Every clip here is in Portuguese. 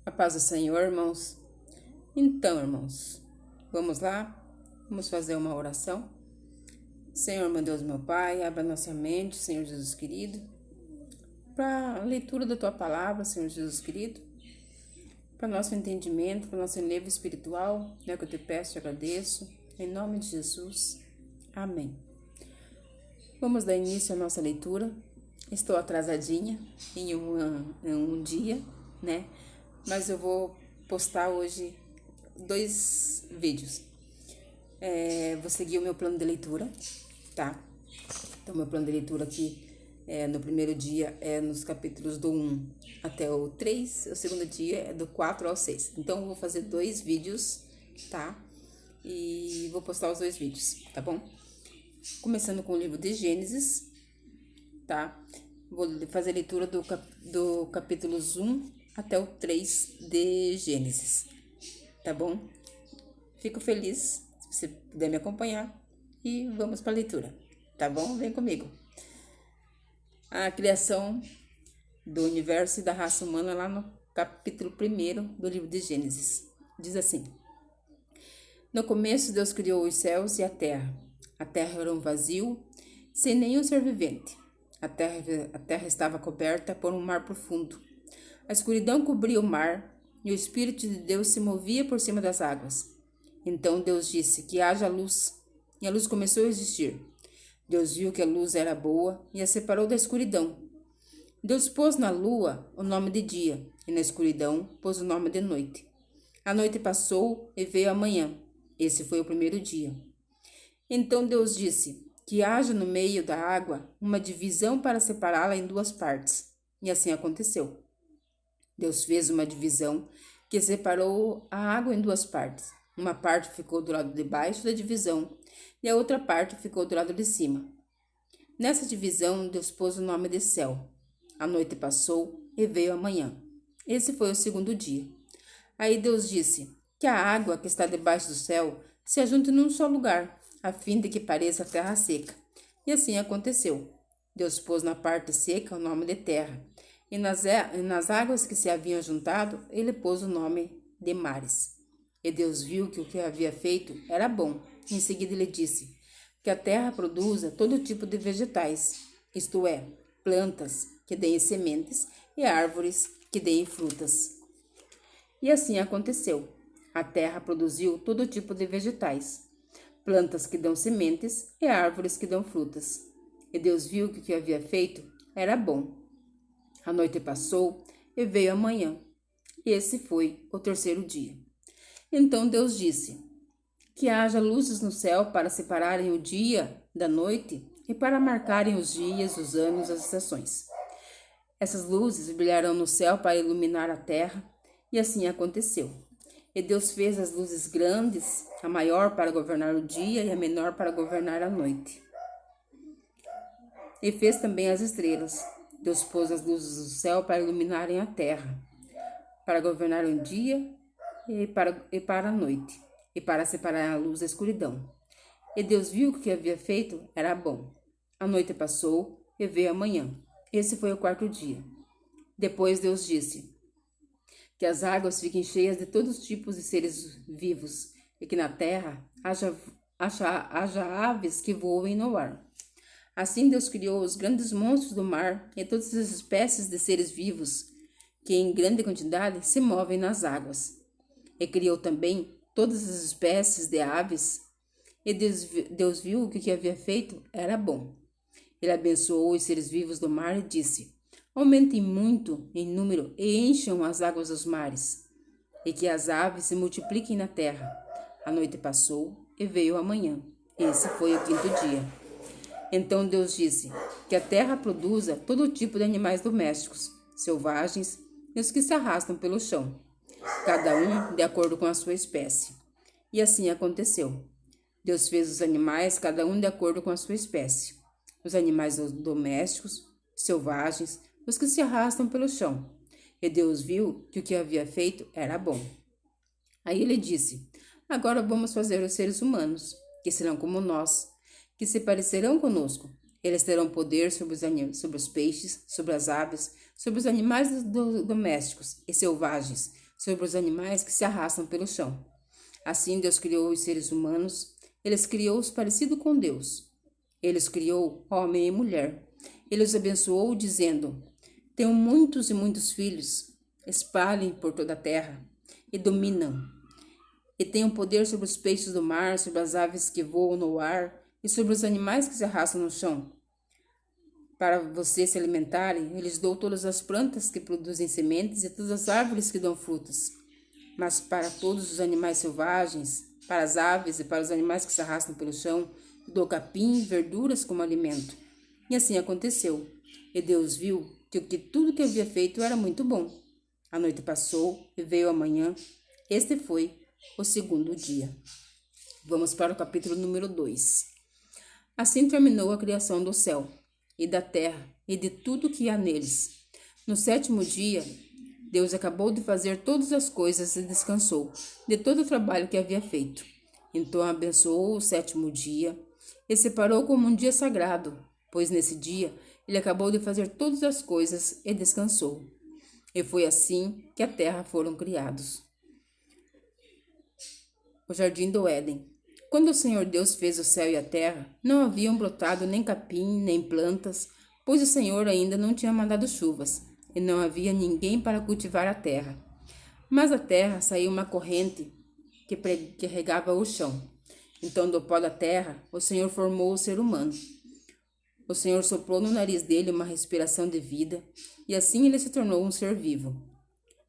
A paz do Senhor, irmãos. Então, irmãos, vamos lá? Vamos fazer uma oração. Senhor, meu Deus, meu Pai, abra nossa mente, Senhor Jesus querido, para a leitura da Tua palavra, Senhor Jesus querido, para nosso entendimento, para nosso enlevo espiritual, é o que eu te peço e agradeço, em nome de Jesus. Amém. Vamos dar início à nossa leitura. Estou atrasadinha em um dia, né? Mas eu vou postar hoje 2 vídeos. Vou seguir o meu plano de leitura, tá? Então, meu plano de leitura aqui, no primeiro dia é nos capítulos do 1 até o 3, o segundo dia é do 4 ao 6. Então, eu vou fazer 2 vídeos, tá? E vou postar os 2 vídeos, tá bom? Começando com o livro de Gênesis, tá? Vou fazer a leitura do capítulos 1 até o 3 de Gênesis, tá bom? Fico feliz se você puder me acompanhar e vamos para a leitura, tá bom? Vem comigo. A criação do universo e da raça humana lá no capítulo 1 do livro de Gênesis. Diz assim: No começo Deus criou os céus e a terra. A terra era um vazio, sem nenhum ser vivente. A terra estava coberta por um mar profundo. A escuridão cobria o mar e o Espírito de Deus se movia por cima das águas. Então Deus disse que haja luz, e a luz começou a existir. Deus viu que a luz era boa e a separou da escuridão. Deus pôs na lua o nome de dia, e na escuridão pôs o nome de noite. A noite passou e veio a manhã. Esse foi o primeiro dia. Então Deus disse que haja no meio da água uma divisão para separá-la em 2 partes. E assim aconteceu. Deus fez uma divisão que separou a água em 2 partes. Uma parte ficou do lado de baixo da divisão e a outra parte ficou do lado de cima. Nessa divisão, Deus pôs o nome de céu. A noite passou e veio a manhã. Esse foi o segundo dia. Aí Deus disse que a água que está debaixo do céu se ajunte num só lugar, a fim de que pareça terra seca. E assim aconteceu. Deus pôs na parte seca o nome de terra, e nas águas que se haviam juntado, ele pôs o nome de mares. E Deus viu que o que havia feito era bom. Em seguida ele disse que a terra produza todo tipo de vegetais, isto é, plantas que deem sementes e árvores que deem frutas. E assim aconteceu. A terra produziu todo tipo de vegetais, plantas que dão sementes e árvores que dão frutas. E Deus viu que o que havia feito era bom. A noite passou e veio a manhã. Esse foi o terceiro dia. Então Deus disse que haja luzes no céu para separarem o dia da noite e para marcarem os dias, os anos, as estações. Essas luzes brilharão no céu para iluminar a terra, e assim aconteceu. E Deus fez as luzes grandes, a maior para governar o dia e a menor para governar a noite. E fez também as estrelas. Deus pôs as luzes do céu para iluminarem a terra, para governar o dia e para a noite, e para separar a luz da escuridão. E Deus viu que o que havia feito era bom. A noite passou e veio a manhã. Esse foi o 4º dia. Depois Deus disse que as águas fiquem cheias de todos os tipos de seres vivos, e que na terra haja aves que voem no ar. Assim Deus criou os grandes monstros do mar e todas as espécies de seres vivos que em grande quantidade se movem nas águas. E criou também todas as espécies de aves. E Deus viu que o que havia feito era bom. Ele abençoou os seres vivos do mar e disse: Aumentem muito em número e encham as águas dos mares, e que as aves se multipliquem na terra. A noite passou e veio a manhã. Esse foi o 5º dia. Então Deus disse que a terra produza todo tipo de animais domésticos, selvagens e os que se arrastam pelo chão, cada um de acordo com a sua espécie. E assim aconteceu. Deus fez os animais, cada um de acordo com a sua espécie. Os animais domésticos, selvagens, os que se arrastam pelo chão. E Deus viu que o que havia feito era bom. Aí ele disse: Agora vamos fazer os seres humanos, que serão como nós, que se parecerão conosco. Eles terão poder sobre os peixes, sobre as aves, sobre os animais domésticos e selvagens, sobre os animais que se arrastam pelo chão. Assim Deus criou os seres humanos, eles criou-os parecido com Deus. Ele os criou, homem e mulher. Ele os abençoou, dizendo: Tenham muitos e muitos filhos, espalhem por toda a terra, e dominam. E tenham poder sobre os peixes do mar, sobre as aves que voam no ar, e sobre os animais que se arrastam no chão. Para vocês se alimentarem, eu lhes dou todas as plantas que produzem sementes e todas as árvores que dão frutas. Mas para todos os animais selvagens, para as aves e para os animais que se arrastam pelo chão, dou capim e verduras como alimento. E assim aconteceu. E Deus viu que tudo que havia feito era muito bom. A noite passou e veio a manhã. Este foi o segundo dia. Vamos para o capítulo número 2. Assim terminou a criação do céu e da terra e de tudo que há neles. No sétimo dia, Deus acabou de fazer todas as coisas e descansou de todo o trabalho que havia feito. Então abençoou o sétimo dia e separou como um dia sagrado, pois nesse dia ele acabou de fazer todas as coisas e descansou. E foi assim que a terra foram criados. O jardim do Éden. Quando o Senhor Deus fez o céu e a terra, não haviam brotado nem capim, nem plantas, pois o Senhor ainda não tinha mandado chuvas, e não havia ninguém para cultivar a terra. Mas da terra saiu uma corrente que regava o chão. Então, do pó da terra, o Senhor formou o ser humano. O Senhor soprou no nariz dele uma respiração de vida, e assim ele se tornou um ser vivo.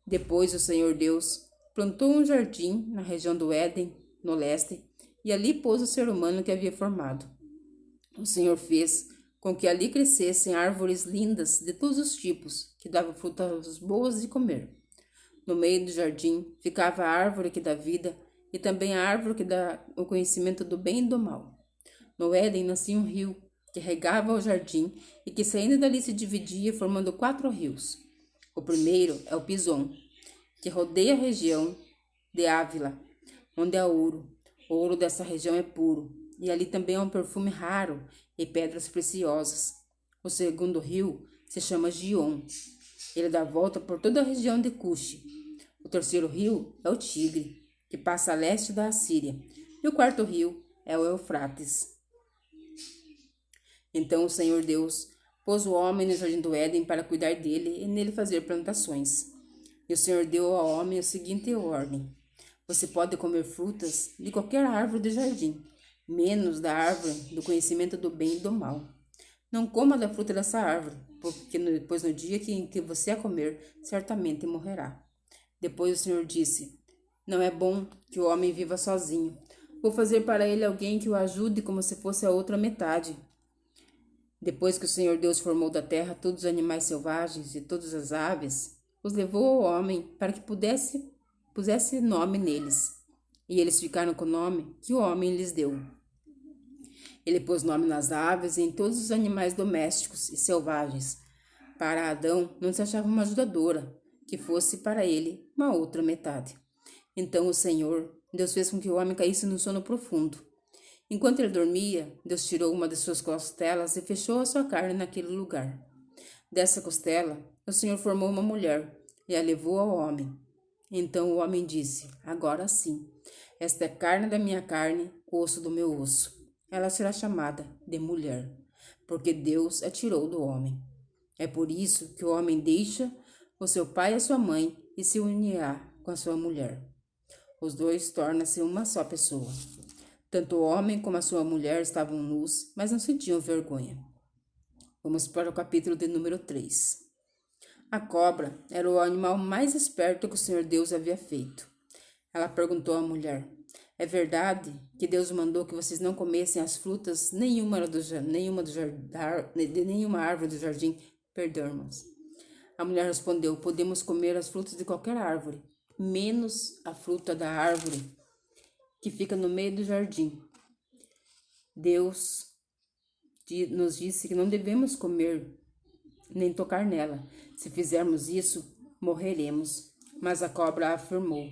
Depois, o Senhor Deus plantou um jardim na região do Éden, no leste, e ali pôs o ser humano que havia formado. O Senhor fez com que ali crescessem árvores lindas de todos os tipos, que davam frutas boas de comer. No meio do jardim ficava a árvore que dá vida e também a árvore que dá o conhecimento do bem e do mal. No Éden nascia um rio que regava o jardim e que saindo dali se dividia formando 4 rios. O primeiro é o Pison, que rodeia a região de Ávila, onde há ouro. O ouro dessa região é puro, e ali também há um perfume raro e pedras preciosas. O segundo rio se chama Gion. Ele dá volta por toda a região de Cuxi. O terceiro rio é o Tigre, que passa a leste da Assíria. E o quarto rio é o Eufrates. Então o Senhor Deus pôs o homem no jardim do Éden para cuidar dele e nele fazer plantações. E o Senhor deu ao homem a seguinte ordem: Você pode comer frutas de qualquer árvore do jardim, menos da árvore do conhecimento do bem e do mal. Não coma da fruta dessa árvore, porque depois no dia em que você a comer, certamente morrerá. Depois o Senhor disse: Não é bom que o homem viva sozinho. Vou fazer para ele alguém que o ajude como se fosse a outra metade. Depois que o Senhor Deus formou da terra todos os animais selvagens e todas as aves, os levou ao homem para que pusesse nome neles. E eles ficaram com o nome que o homem lhes deu. Ele pôs nome nas aves e em todos os animais domésticos e selvagens. Para Adão não se achava uma ajudadora, que fosse para ele uma outra metade. Então o Senhor Deus fez com que o homem caísse no sono profundo. Enquanto ele dormia, Deus tirou uma de suas costelas e fechou a sua carne naquele lugar. Dessa costela, o Senhor formou uma mulher e a levou ao homem. Então o homem disse: Agora sim, esta é carne da minha carne, osso do meu osso. Ela será chamada de mulher, porque Deus a tirou do homem. É por isso que o homem deixa o seu pai e a sua mãe e se unirá com a sua mulher. Os dois tornam-se uma só pessoa. Tanto o homem como a sua mulher estavam nus, mas não sentiam vergonha. Vamos para o capítulo de número 3. A cobra era o animal mais esperto que o Senhor Deus havia feito. Ela perguntou à mulher: É verdade que Deus mandou que vocês não comessem as frutas de nenhuma árvore do jardim? Perdão, irmãos. A mulher respondeu: Podemos comer as frutas de qualquer árvore, menos a fruta da árvore que fica no meio do jardim. Deus nos disse que não devemos comer nem tocar nela. Se fizermos isso, morreremos. Mas a cobra afirmou: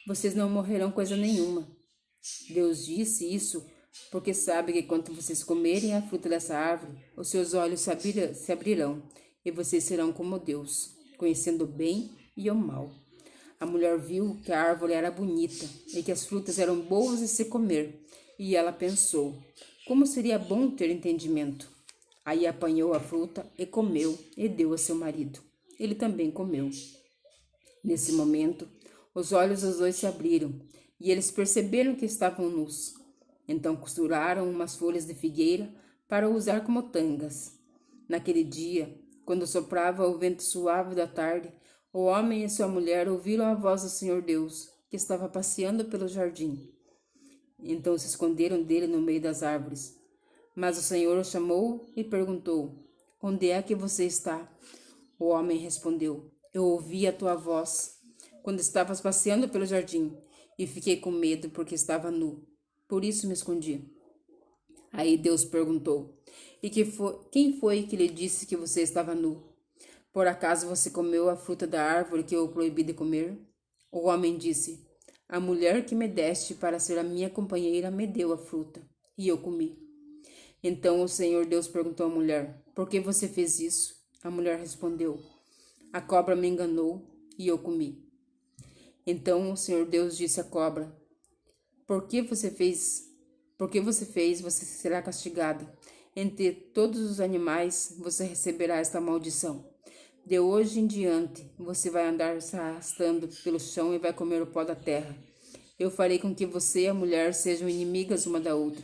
Vocês não morrerão coisa nenhuma. Deus disse isso porque sabe que quando vocês comerem a fruta dessa árvore, os seus olhos se abrirão e vocês serão como Deus, conhecendo o bem e o mal. A mulher viu que a árvore era bonita e que as frutas eram boas de se comer, e ela pensou: como seria bom ter entendimento. Aí apanhou a fruta e comeu e deu a seu marido. Ele também comeu. Nesse momento, os olhos dos dois se abriram e eles perceberam que estavam nus. Então costuraram umas folhas de figueira para usar como tangas. Naquele dia, quando soprava o vento suave da tarde, o homem e sua mulher ouviram a voz do Senhor Deus, que estava passeando pelo jardim. Então se esconderam dele no meio das árvores. Mas o Senhor o chamou e perguntou: onde é que você está? O homem respondeu: eu ouvi a tua voz quando estavas passeando pelo jardim e fiquei com medo porque estava nu. Por isso me escondi. Aí Deus perguntou: e quem foi que lhe disse que você estava nu? Por acaso você comeu a fruta da árvore que eu proibi de comer? O homem disse: a mulher que me deste para ser a minha companheira me deu a fruta, e eu comi. Então o Senhor Deus perguntou à mulher: por que você fez isso? A mulher respondeu: a cobra me enganou e eu comi. Então o Senhor Deus disse à cobra: por que você fez, você será castigada. Entre todos os animais você receberá esta maldição. De hoje em diante você vai andar se arrastando pelo chão e vai comer o pó da terra. Eu farei com que você e a mulher sejam inimigas uma da outra.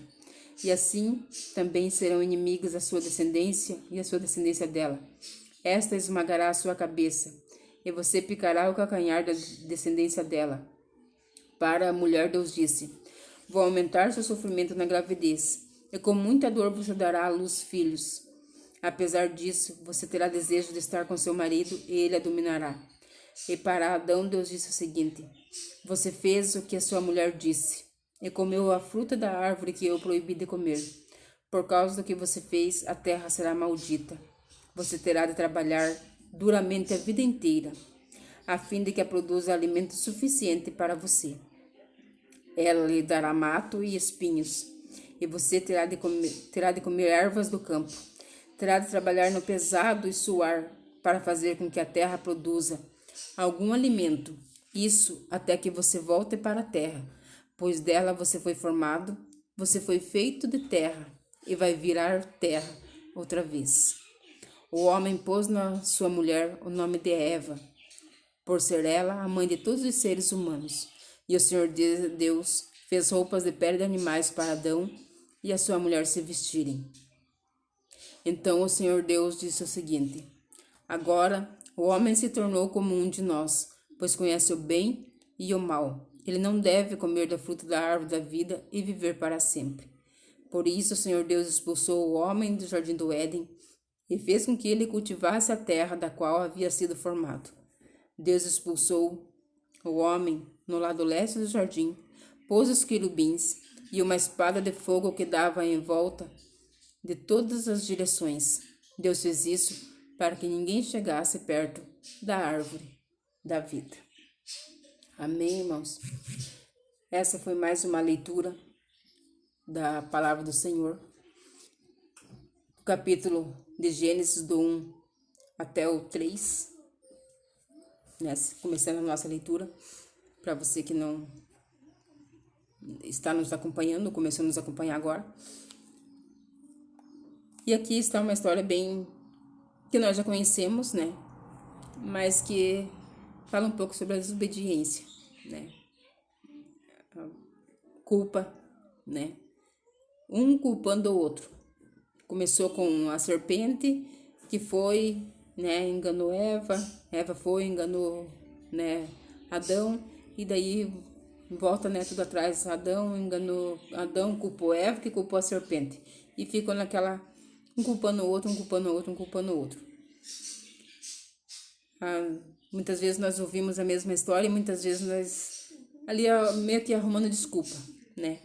E assim também serão inimigas a sua descendência e a sua descendência dela. Esta esmagará a sua cabeça, e você picará o calcanhar da descendência dela. Para a mulher Deus disse: vou aumentar seu sofrimento na gravidez, e com muita dor você dará à luz filhos. Apesar disso, você terá desejo de estar com seu marido e ele a dominará. E para Adão Deus disse o seguinte: você fez o que a sua mulher disse, e comeu a fruta da árvore que eu proibi de comer. Por causa do que você fez, a terra será maldita. Você terá de trabalhar duramente a vida inteira, a fim de que a produza alimento suficiente para você. Ela lhe dará mato e espinhos, e você terá de comer ervas do campo. Terá de trabalhar no pesado e suar, para fazer com que a terra produza algum alimento. Isso até que você volte para a terra, pois dela você foi formado, você foi feito de terra, e vai virar terra outra vez. O homem pôs na sua mulher o nome de Eva, por ser ela a mãe de todos os seres humanos. E o Senhor Deus fez roupas de pele de animais para Adão e a sua mulher se vestirem. Então o Senhor Deus disse o seguinte: agora o homem se tornou como um de nós, pois conhece o bem e o mal. Ele não deve comer da fruta da árvore da vida e viver para sempre. Por isso o Senhor Deus expulsou o homem do jardim do Éden e fez com que ele cultivasse a terra da qual havia sido formado. Deus expulsou o homem no lado leste do jardim, pôs os querubins e uma espada de fogo que dava em volta de todas as direções. Deus fez isso para que ninguém chegasse perto da árvore da vida. Amém, irmãos? Essa foi mais uma leitura da palavra do Senhor. O capítulo de Gênesis do 1 até o 3, né? Começando a nossa leitura, para você que não está nos acompanhando, começou a nos acompanhar agora. E aqui está uma história bem que nós já conhecemos, né? Mas que fala um pouco sobre a desobediência, né? A culpa, né? Um culpando o outro. Começou com a serpente que foi, né, enganou Eva, Eva foi, enganou, né, Adão, e daí volta, né, tudo atrás. Adão enganou, Adão culpou Eva, que culpou a serpente, e ficou naquela, um culpando o outro, um culpando o outro, um culpando o outro. Muitas vezes nós ouvimos a mesma história e muitas vezes nós ali meio que arrumando desculpa, né?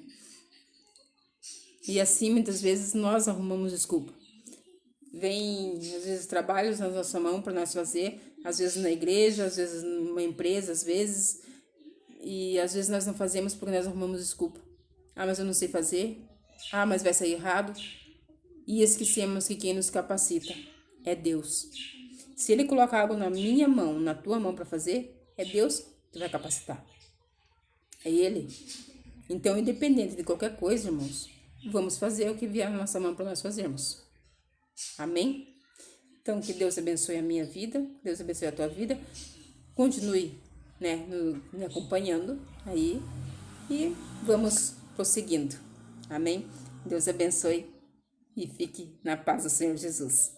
E assim muitas vezes nós arrumamos desculpa. Vem às vezes trabalhos na nossa mão para nós fazer, às vezes na igreja, às vezes numa empresa, às vezes, e às vezes nós não fazemos porque nós arrumamos desculpa. Mas eu não sei fazer. Mas vai sair errado. E esquecemos que quem nos capacita é Deus. Se Ele colocar algo na minha mão, na tua mão para fazer, é Deus que vai capacitar. É Ele. Então, independente de qualquer coisa, irmãos, vamos fazer o que vier na nossa mão para nós fazermos. Amém? Então, que Deus abençoe a minha vida, Deus abençoe a tua vida. Continue, né, me acompanhando aí e vamos prosseguindo. Amém? Deus abençoe e fique na paz do Senhor Jesus.